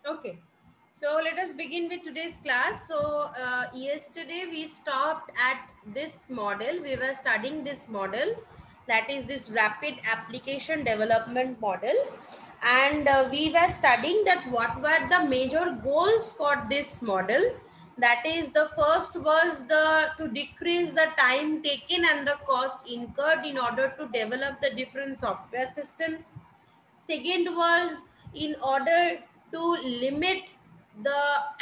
Okay, so let us begin with today's class. So yesterday we stopped at this model. We were studying this model, that is this rapid application development model, and we were studying that what were the major goals for this model. That is, the first was the to decrease the time taken and the cost incurred in order to develop the different software systems. Second was in order to limit the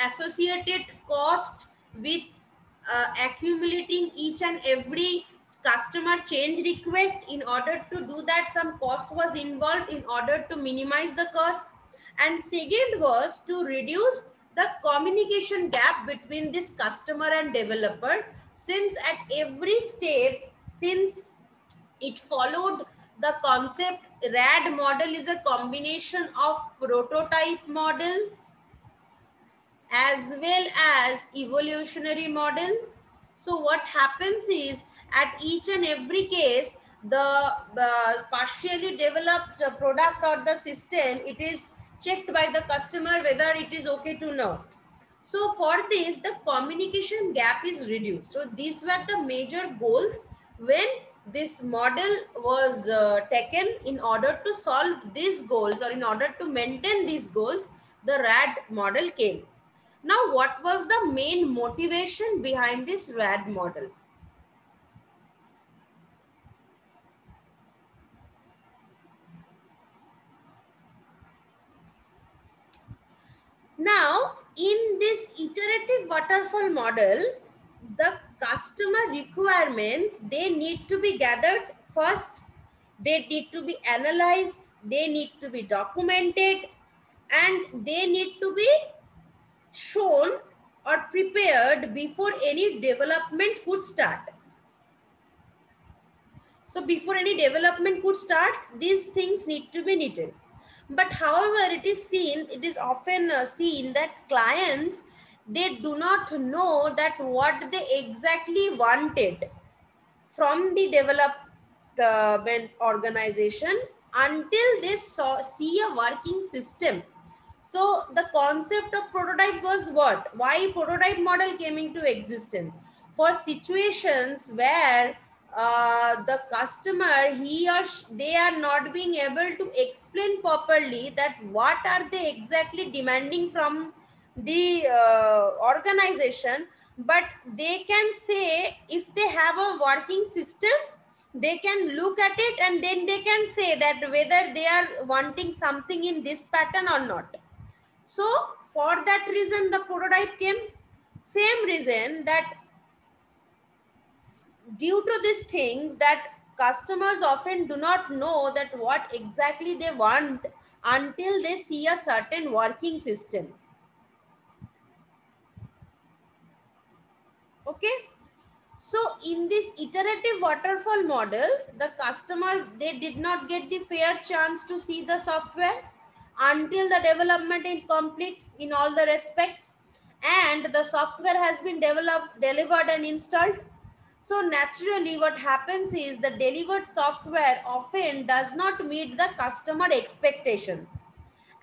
associated cost with accumulating each and every customer change request. In order to do that, some cost was involved in order to minimize the cost. And second was to reduce the communication gap between this customer and developer, since at every step, since it followed the concept. RAD model is a combination of prototype model as well as evolutionary model. So what happens is, at each and every case, the partially developed product or the system, it is checked by the customer whether it is okay to not. So for this, the communication gap is reduced. So these were the major goals when this model was taken. In order to solve these goals, or in order to maintain these goals, the RAD model came. Now, what was the main motivation behind this RAD model? Now, in this iterative waterfall model, the customer requirements, they need to be gathered first, they need to be analyzed, they need to be documented, and they need to be shown or prepared before any development could start. So before any development could start, these things need to be needed. But however, it is often seen that clients, they do not know that what they exactly wanted from the development organization until they see a working system. So the concept of prototype was what? Why prototype model came into existence? For situations where the customer, they are not being able to explain properly that what are they exactly demanding from the organization, but they can say, if they have a working system, they can look at it and then they can say that whether they are wanting something in this pattern or not. So for that reason, the prototype came. Same reason that due to these things, that customers often do not know that what exactly they want until they see a certain working system. Okay. So in this iterative waterfall model, the customer, they did not get the fair chance to see the software until the development is complete in all the respects, and the software has been developed, delivered and installed. So naturally what happens is, the delivered software often does not meet the customer expectations,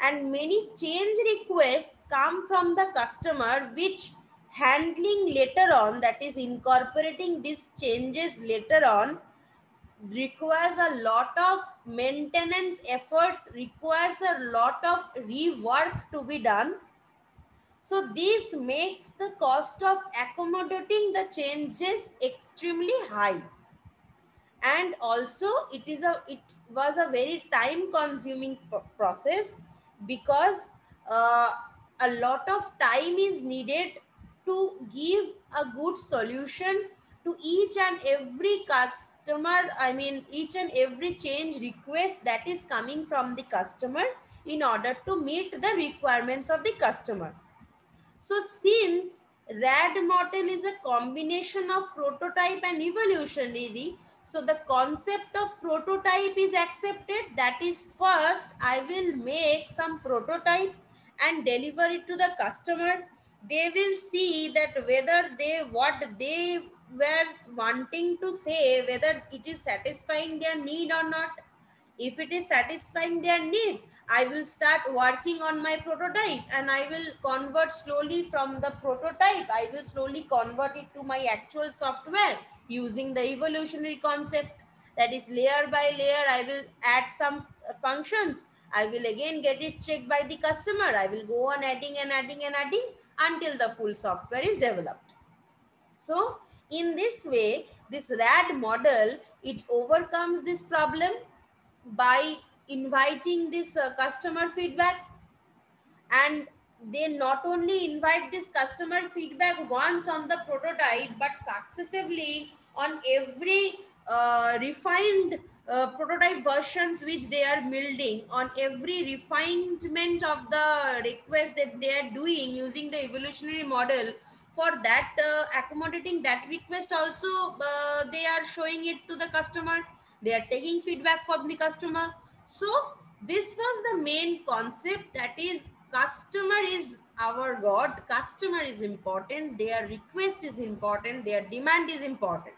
and many change requests come from the customer, which handling later on, that is incorporating these changes later on, requires a lot of maintenance efforts, requires a lot of rework to be done. So this makes the cost of accommodating the changes extremely high, and also it was a very time consuming process, because uh, a lot of time is needed to give a good solution to each and every customer, I mean each and every change request that is coming from the customer, in order to meet the requirements of the customer. So since RAD model is a combination of prototype and evolutionary, so the concept of prototype is accepted. That is, first I will make some prototype and deliver it to the customer. They will see that whether what they were wanting to say, whether it is satisfying their need or not. If it is satisfying their need, I will start working on my prototype and I will convert slowly from the prototype. I will slowly convert it to my actual software using the evolutionary concept. That is layer by layer. I will add some functions. I will again get it checked by the customer. I will go on adding and adding and adding until the full software is developed. So in this way, this RAD model, it overcomes this problem by inviting this customer feedback, and they not only invite this customer feedback once on the prototype but successively on every refined prototype versions which they are building, on every refinement of the request that they are doing using the evolutionary model. For that accommodating that request also, they are showing it to the customer, they are taking feedback from the customer. So this was the main concept, that is customer is our god, customer is important, their request is important, their demand is important.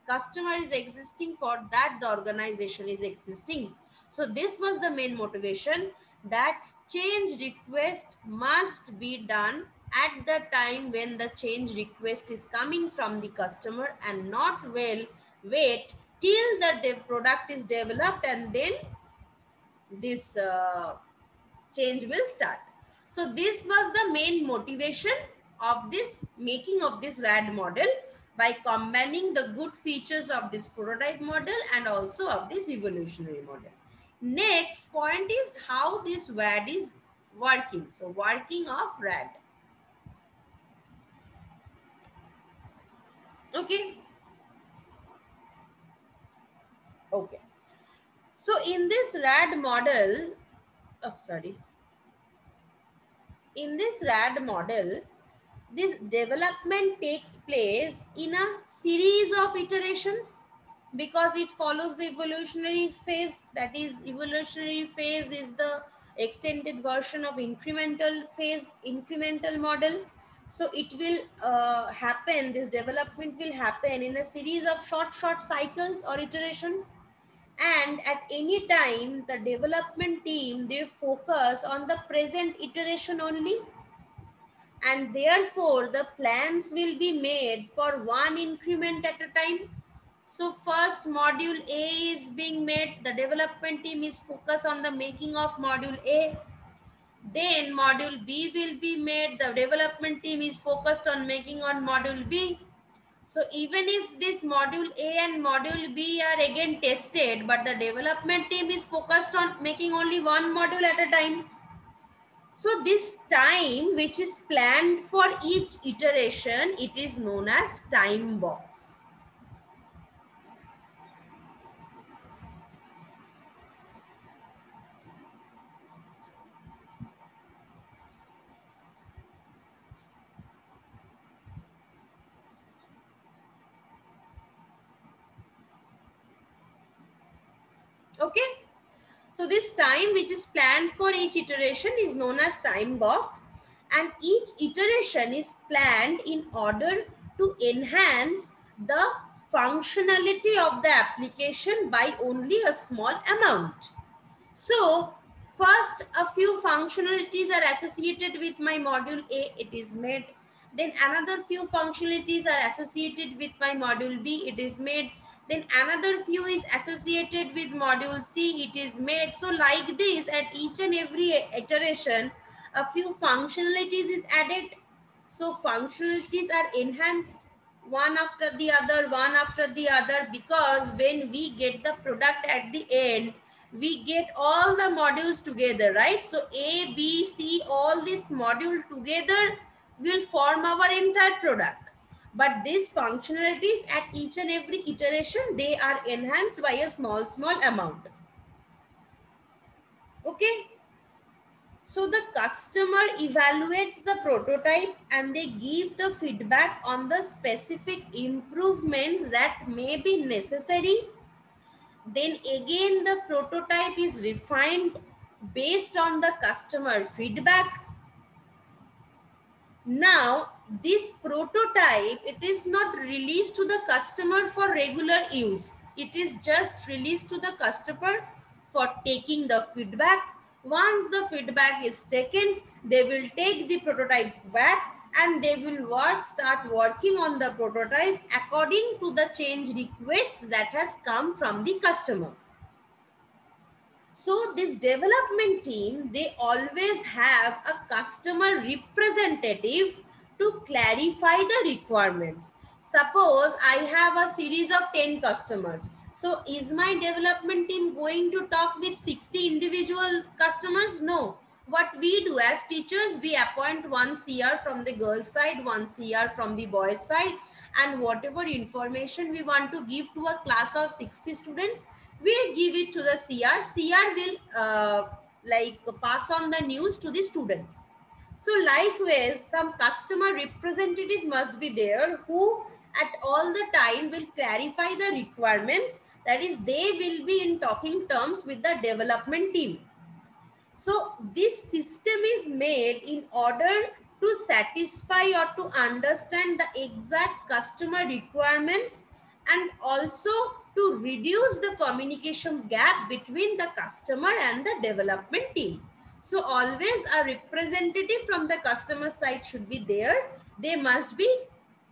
Customer is existing, for that the organization is existing. So this was the main motivation, that change request must be done at the time when the change request is coming from the customer, and not wait till the product is developed and then this change will start. So this was the main motivation of this making of this RAD model, by combining the good features of this prototype model and also of this evolutionary model. Next point is how this RAD is working. So working of RAD. Okay. Okay. So in this RAD model, in this RAD model, this development takes place in a series of iterations because it follows the evolutionary phase. That is, evolutionary phase is the extended version of incremental phase, incremental model. So it will happen, this development will happen in a series of short cycles or iterations. And at any time, the development team, they focus on the present iteration only, and therefore the plans will be made for one increment at a time. So first module A is being made, the development team is focused on the making of module A. Then module B will be made, the development team is focused on making on module B. So even if this module A and module B are again tested, but the development team is focused on making only one module at a time. So this time which is planned for each iteration, it is known as time box. Okay. So this time which is planned for each iteration is known as time box, and each iteration is planned in order to enhance the functionality of the application by only a small amount. So first a few functionalities are associated with my module A, it is made. Then another few functionalities are associated with my module B, it is made. Then another few is associated with module C, it is made. So like this, at each and every iteration, a few functionalities is added. So functionalities are enhanced one after the other, because when we get the product at the end, we get all the modules together, right? So A, B, C, all these modules together will form our entire product. But these functionalities at each and every iteration, they are enhanced by a small amount. Okay. So the customer evaluates the prototype and they give the feedback on the specific improvements that may be necessary. Then again, the prototype is refined based on the customer feedback. Now, this prototype, it is not released to the customer for regular use. It is just released to the customer for taking the feedback. Once the feedback is taken, they will take the prototype back and they will start working on the prototype according to the change request that has come from the customer. So this development team, they always have a customer representative to clarify the requirements. Suppose I have a series of 10 customers. So is my development team going to talk with 60 individual customers? No. What we do as teachers, we appoint one CR from the girls side, one CR from the boys side, and whatever information we want to give to a class of 60 students, we give it to the CR. CR will like pass on the news to the students. So likewise, some customer representative must be there who at all the time will clarify the requirements. That is, they will be in talking terms with the development team. So this system is made in order to satisfy or to understand the exact customer requirements and also to reduce the communication gap between the customer and the development team. So always a representative from the customer side should be there. They must be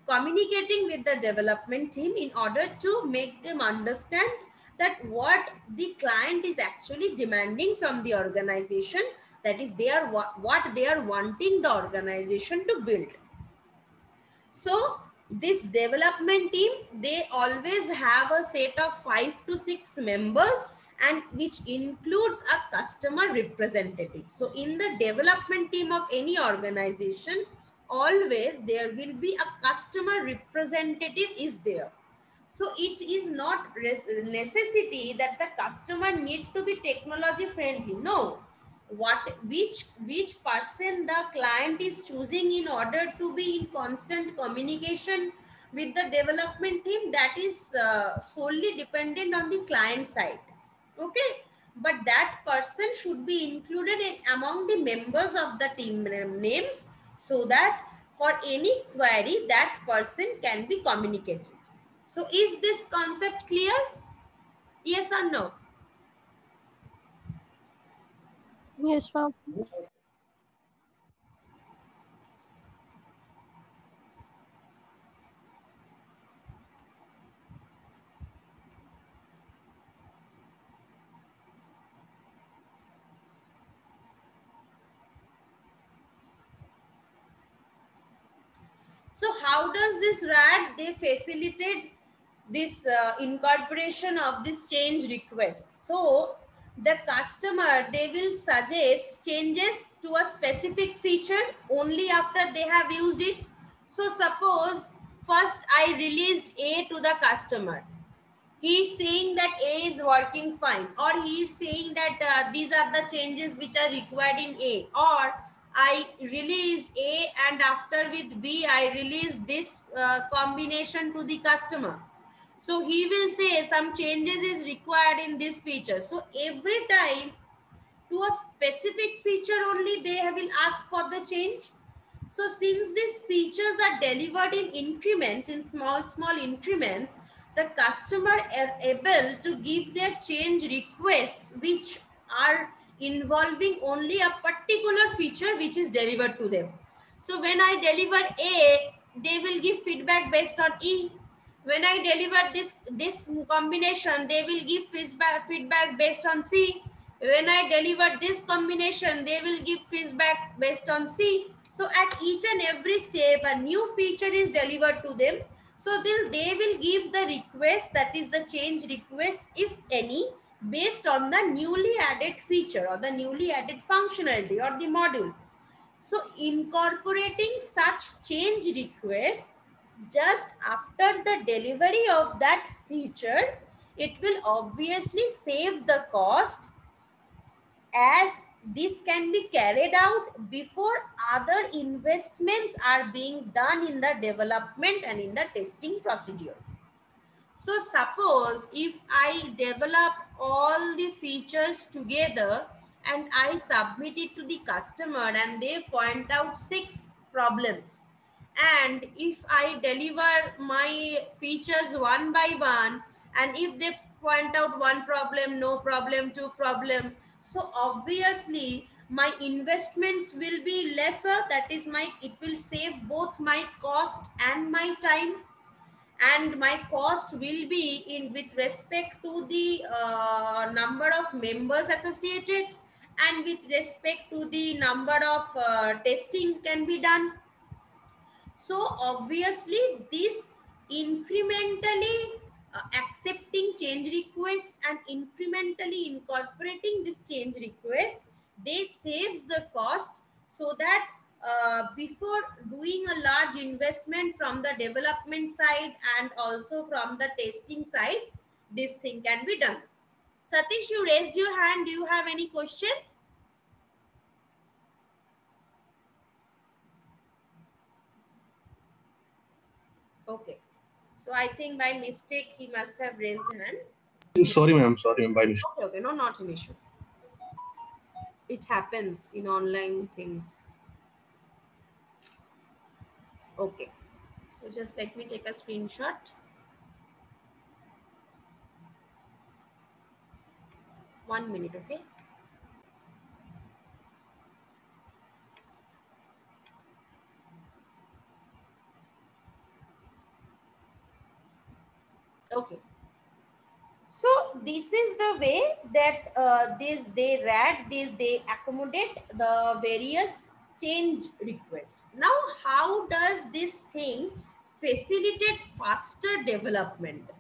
communicating with the development team in order to make them understand that what the client is actually demanding from the organization, that is they are what they are wanting the organization to build. So this development team, they always have a set of 5 to 6 members, and which includes a customer representative. So in the development team of any organization, always there will be a customer representative is there. So it is not necessity that the customer need to be technology friendly. No, which person the client is choosing in order to be in constant communication with the development team, that is solely dependent on the client side. Okay, but that person should be included among the members of the team names, so that for any query that person can be communicated. So is this concept clear? Yes or no? Yes, ma'am. So how does this RAD, they facilitate this incorporation of this change requests? So the customer, they will suggest changes to a specific feature only after they have used it. So suppose first I released A to the customer. He is saying that A is working fine, or he is saying that these are the changes which are required in A, or I release A and after with B I release this combination to the customer. So he will say some changes is required in this feature. So every time to a specific feature only they will ask for the change. So since these features are delivered in increments, in small increments, the customer are able to give their change requests which are involving only a particular feature which is delivered to them. So when I deliver A, they will give feedback based on E. When I deliver this combination, they will give feedback based on C. When I deliver this combination, they will give feedback based on C. So at each and every step, a new feature is delivered to them. So they will give the request, that is the change request, if any, based on the newly added feature or the newly added functionality or the module. So incorporating such change requests just after the delivery of that feature, it will obviously save the cost, as this can be carried out before other investments are being done in the development and in the testing procedure. So suppose if I develop all the features together and I submit it to the customer and they point out 6 problems, and if I deliver my features one by one, and if they point out one problem, no problem, two problem, So obviously my investments will be lesser. That is, it will save both my cost and my time, and my cost will be in with respect to the number of members associated, and with respect to the number of testing can be done. So obviously this incrementally accepting change requests and incrementally incorporating this change requests, they saves the cost, so that before doing a large investment from the development side and also from the testing side, this thing can be done. Satish, you raised your hand. Do you have any question? Okay. So I think by mistake he must have raised hand. Sorry, ma'am. Sorry, ma'am. By mistake. Okay, okay. No, not an issue. It happens in online things. Okay. So just let me take a screenshot. 1 minute, okay? Okay. So this is the way that they accommodate the various change request. Now, how does this thing facilitate faster development?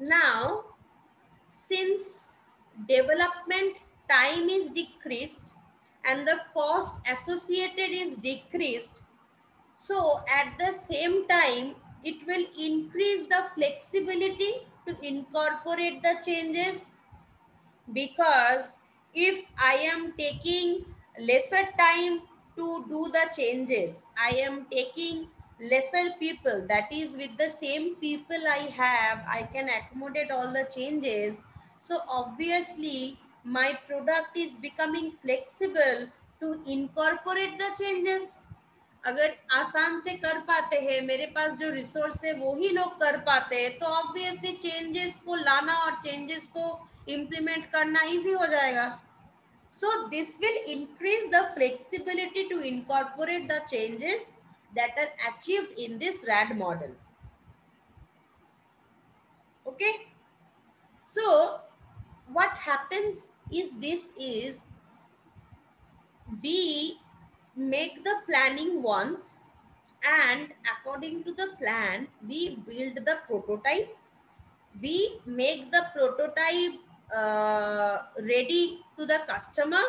Now, since development time is decreased and the cost associated is decreased, so at the same time it will increase the flexibility to incorporate the changes, because if I am taking lesser time to do the changes, I am taking lesser people, that is with the same people I have, I can accommodate all the changes. So obviously my product is becoming flexible to incorporate the changes. अगर आसान से कर पाते हैं, मेरे पास जो resource है वो ही लोग कर पाते हैं, तो ऑब्वियसली चेंजेस को लाना और चेंजेस को इम्प्लीमेंट करना इजी हो जाएगा. So this will increase the flexibility to incorporate the changes that are achieved in this RAD model. Okay. So what happens is we make the planning once, and according to the plan we build the prototype. We make the prototype ready to the customer.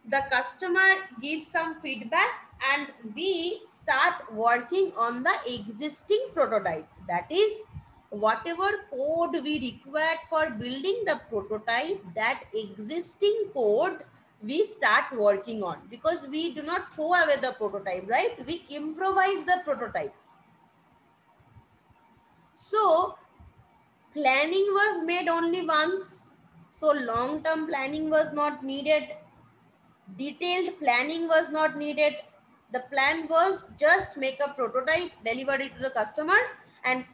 The customer gives some feedback and we start working on the existing prototype. That is, whatever code we required for building the prototype, that existing code we start working on, because we do not throw away the prototype, right? We improvise the prototype. So planning was made only once, so long-term planning was not needed. Detailed planning was not needed. The plan was just make a prototype, deliver it to the customer, and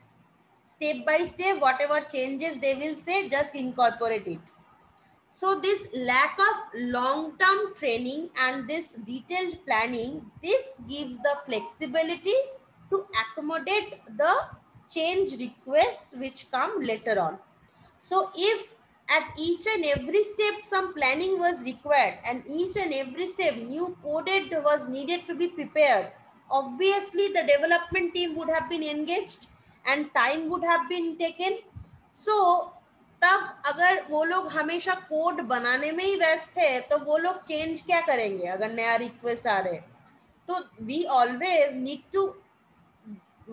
step by step, whatever changes they will say, just incorporate it. So this lack of long-term training and this detailed planning, this gives the flexibility to accommodate the change requests which come later on. So if at each and every step some planning was required and each and every step new coded was needed to be prepared, obviously the development team would have been engaged and time would have been taken. So तब अगर वो लोग हमेशा code बनाने में ही व्यस्त है तो वो लोग चेंज क्या करेंगे अगर नया रिक्वेस्ट आ रहे. तो we always need to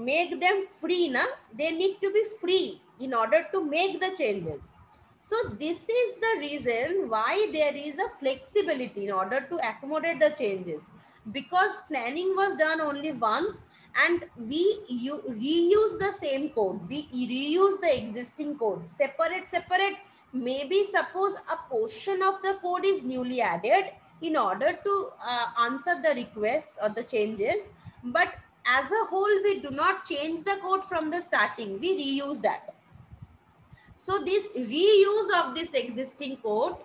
make them free, na? They need to be free in order to make the changes. So this is the reason why there is a flexibility in order to accommodate the changes, because planning was done only once and we reuse the same code. We reuse the existing code, separate. Maybe suppose a portion of the code is newly added in order to answer the requests or the changes, but as a whole we do not change the code from the starting, we reuse that. So this reuse of this existing code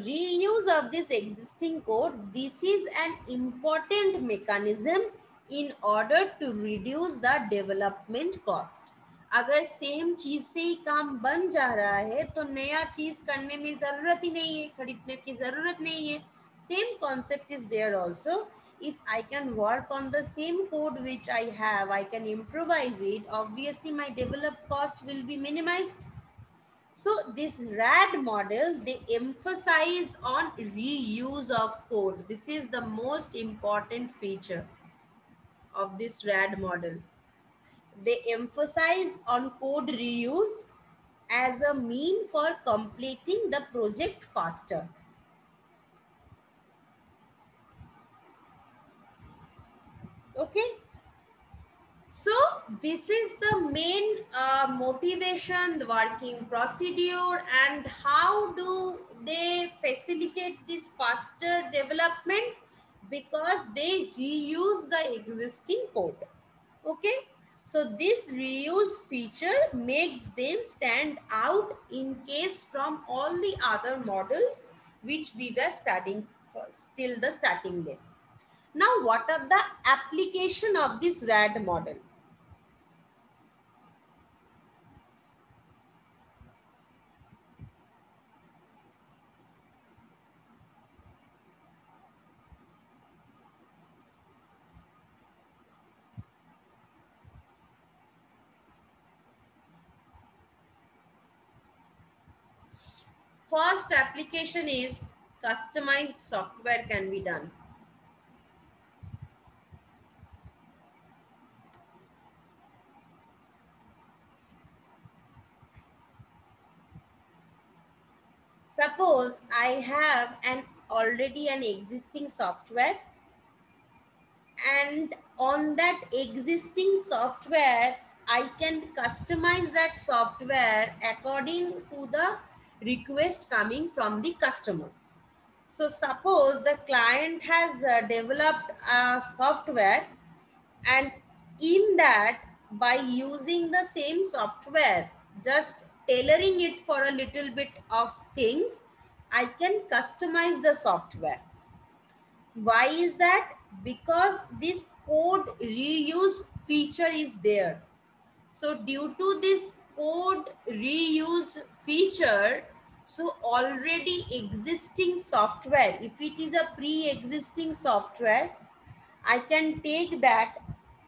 reuse of this existing code, this is an important mechanism in order to reduce the development cost. अगर same चीज से ही काम बन जा रहा है तो नया चीज करने में जरूरत ही नहीं है, खरीदने की जरूरत नहीं है. Same concept is there also. If I can work on the same code which I have, I can improvise it. Obviously, my developed cost will be minimized. So this RAD model, they emphasize on reuse of code. This is the most important feature of this RAD model. They emphasize on code reuse as a mean for completing the project faster. Okay. So this is the main motivation, the working procedure, and how do they facilitate this faster development? Because they reuse the existing code. Okay. So this reuse feature makes them stand out in case from all the other models which we were studying first till the starting day. Now, what are the application of this RAD model? First application is customized software can be done. Suppose I have already an existing software, and on that existing software, I can customize that software according to the request coming from the customer. So suppose the client has developed a software, and in that, by using the same software, just tailoring it for a little bit of things, I can customize the software. Why is that? Because this code reuse feature is there. So due to this code reuse feature, so already existing software, if it is a pre-existing software, I can take that,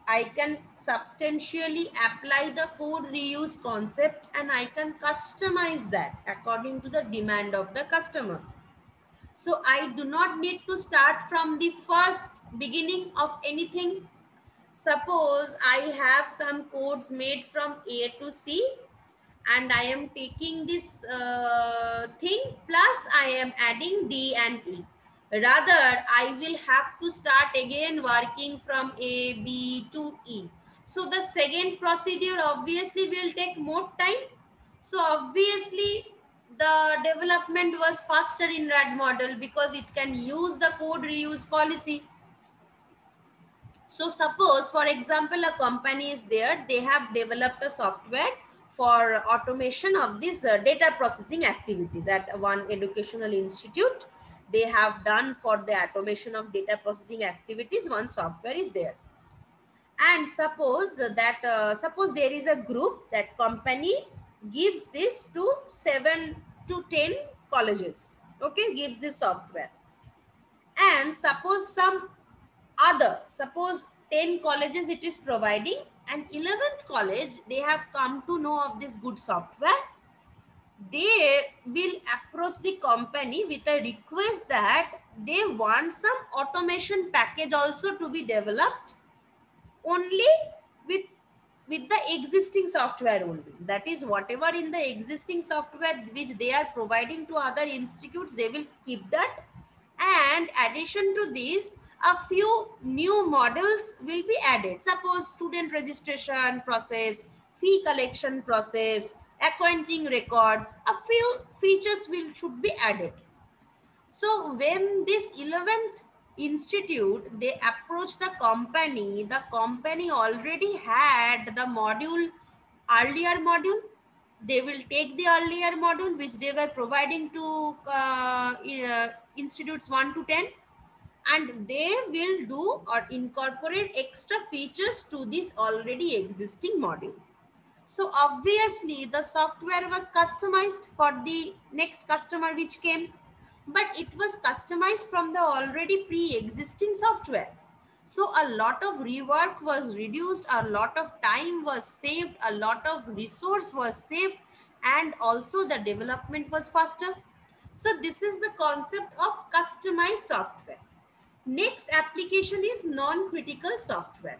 I can substantially apply the code reuse concept, and I can customize that according to the demand of the customer. So I do not need to start from the first beginning of anything. Suppose I have some codes made from A to C, and I am taking this thing plus I am adding D and E. Rather, I will have to start again working from A, B to E. So the second procedure obviously will take more time. So obviously the development was faster in RAD model because it can use the code reuse policy. So suppose, for example, a company is there, they have developed a software for automation of these data processing activities at one educational institute. They have done for the automation of data processing activities, one software is there. And suppose that, suppose there is a group, that company gives this to 7 to 10 colleges, okay, gives this software. And suppose some other, suppose 10 colleges it is providing, and 11th college, they have come to know of this good software. They will approach the company with a request that they want some automation package also to be developed only with with the existing software only. That is, whatever in the existing software which they are providing to other institutes, they will keep that. And addition to this, a few new models will be added. Suppose student registration process, fee collection process, accounting records, a few features should be added. So when this 11th institute, they approached the company already had the module, earlier module. They will take the earlier module which they were providing to institutes 1 to 10, and they will do or incorporate extra features to this already existing module. So obviously the software was customized for the next customer which came, but it was customized from the already pre-existing software. So a lot of rework was reduced, a lot of time was saved, a lot of resource was saved, and also the development was faster. So this is the concept of customized software. Next application is non-critical software.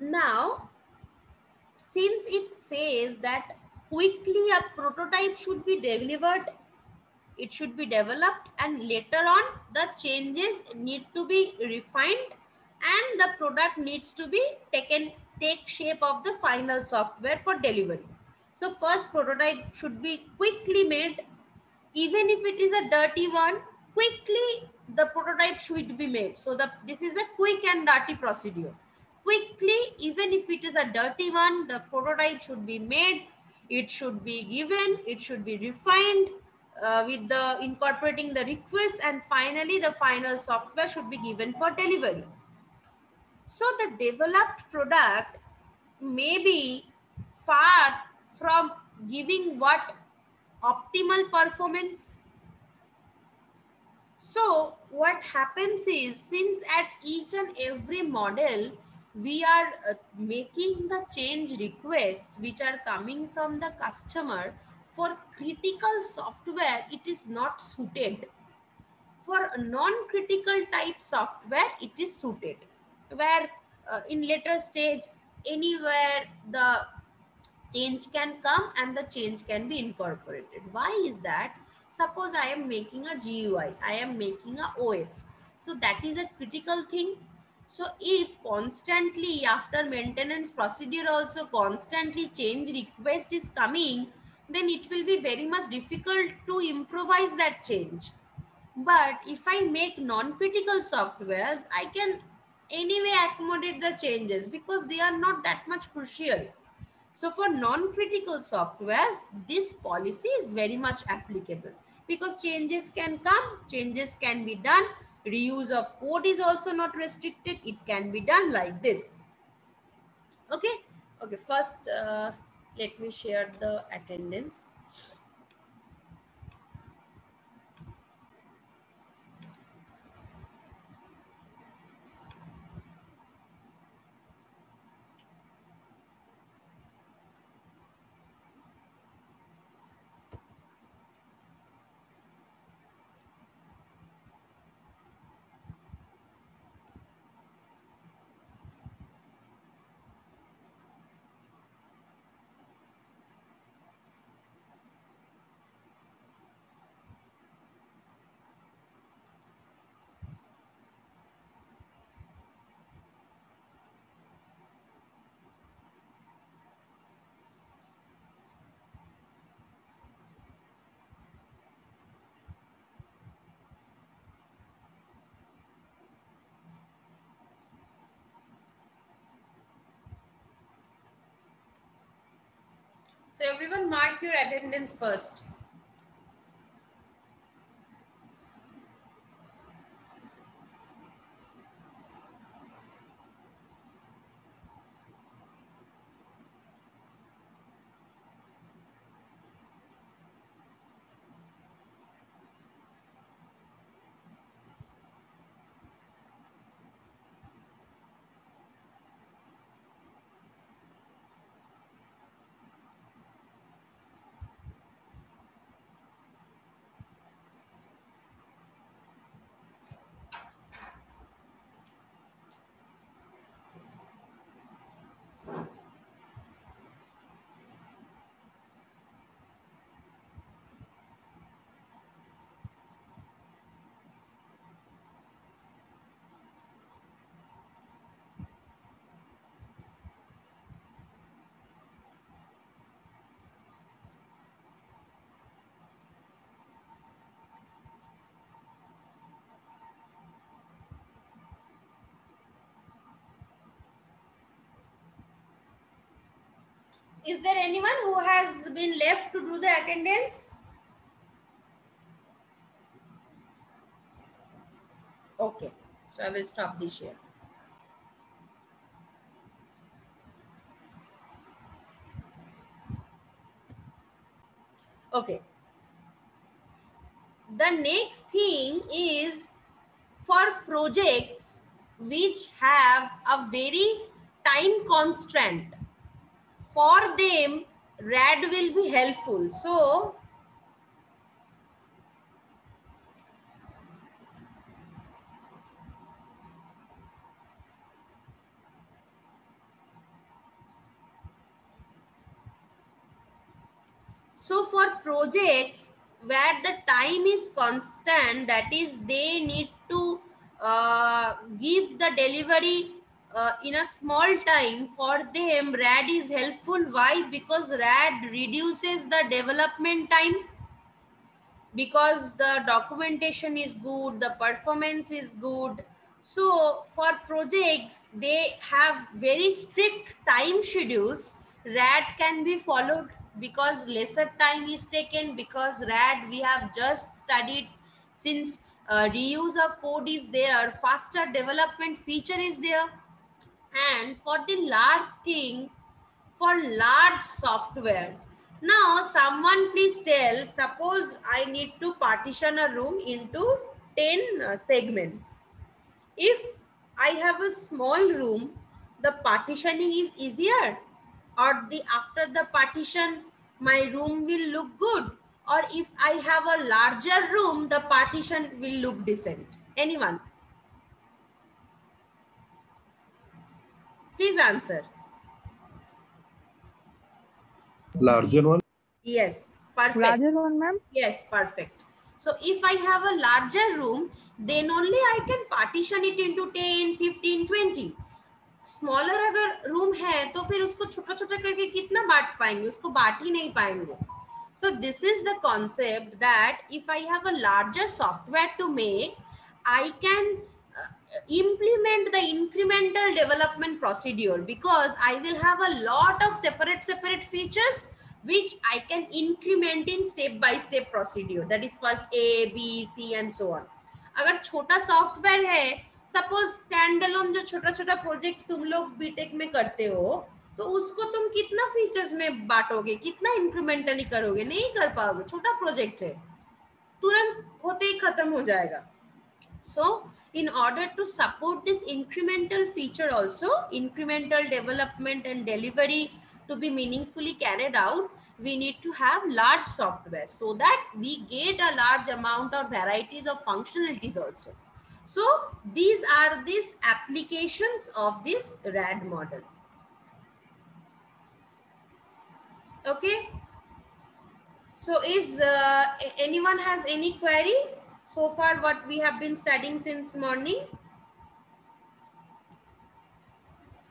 Now, since it says that quickly a prototype should be delivered, it should be developed, and later on the changes need to be refined and the product needs to be take shape of the final software for delivery. So first prototype should be quickly made, even if it is a dirty one. Quickly the prototype should be made. So this is a quick and dirty procedure. Quickly, even if it is a dirty one, the prototype should be made, it should be given, it should be refined with the incorporating the request, and finally the final software should be given for delivery. So the developed product may be far from giving what optimal performance. So what happens is, since at each and every model we are making the change requests which are coming from the customer, for critical software it is not suited. For non-critical type software it is suited, where in later stage anywhere the change can come and the change can be incorporated. Why is that? Suppose I am making a GUI, I am making a OS, so that is a critical thing. So if constantly after maintenance procedure also constantly change request is coming, then it will be very much difficult to improvise that change. But if I make non-critical softwares, I can anyway accommodate the changes because they are not that much crucial. So for non-critical softwares, this policy is very much applicable because changes can come, changes can be done. Reuse of code is also not restricted. It can be done like this. Okay. Okay. First, let me share the attendance. So everyone mark your attendance first. Is there anyone who has been left to do the attendance? Okay, so I will stop the share. Okay. The next thing is for projects which have a very time constraint. For them, RAD will be helpful. So for projects where the time is constant, that is they need to give the delivery in a small time, for them RAD is helpful. Why? Because RAD reduces the development time, because the documentation is good, the performance is good. So for projects, they have very strict time schedules. RAD can be followed because lesser time is taken, because RAD we have just studied, since reuse of code is there, faster development feature is there. And for the large thing, for large softwares, now someone please tell, suppose I need to partition a room into 10 segments. If I have a small room, the partitioning is easier, or the after the partition my room will look good, or if I have a larger room the partition will look decent? Anyone please answer. Larger one. Yes, perfect. Larger one, ma'am. Yes, perfect. So if I have a larger room, then only I can partition it into 10, 15, 20. Smaller अगर room है तो फिर उसको छोटा छोटा करके कितना बांट पाएंगे? उसको बांट ही नहीं पाएंगे. So this is the concept that if I have a larger software to make, I can implement the incremental development procedure, because I will have a lot of separate features which I can increment in step by step procedure. That is first A, B, C and so on. अगर छोटा software है, suppose stand alone जो छोटा छोटा projects तुम लोग BTech में करते हो, तो उसको तुम कितना फीचर्स में बांटोगे, कितना इंक्रीमेंटली करोगे? नहीं कर पाओगे, छोटा प्रोजेक्ट है, तुरंत होते ही खत्म हो जाएगा. So in order to support this incremental feature also, incremental development and delivery to be meaningfully carried out, we need to have large software so that we get a large amount of varieties of functionalities also. So these are these applications of this RAD model. Okay. So is anyone has any query so far what we have been studying since morning?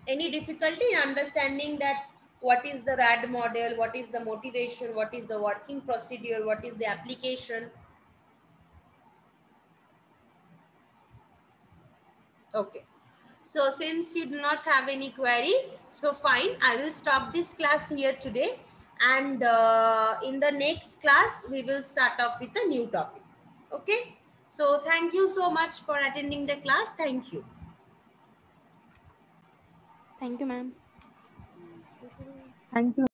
Any difficulty in understanding that what is the RAD model, what is the motivation, what is the working procedure, what is the application? Okay. So since you do not have any query, so fine, I will stop this class here today. And in the next class, we will start off with a new topic. Okay. So thank you so much for attending the class. Thank you. Thank you, ma'am. Thank you.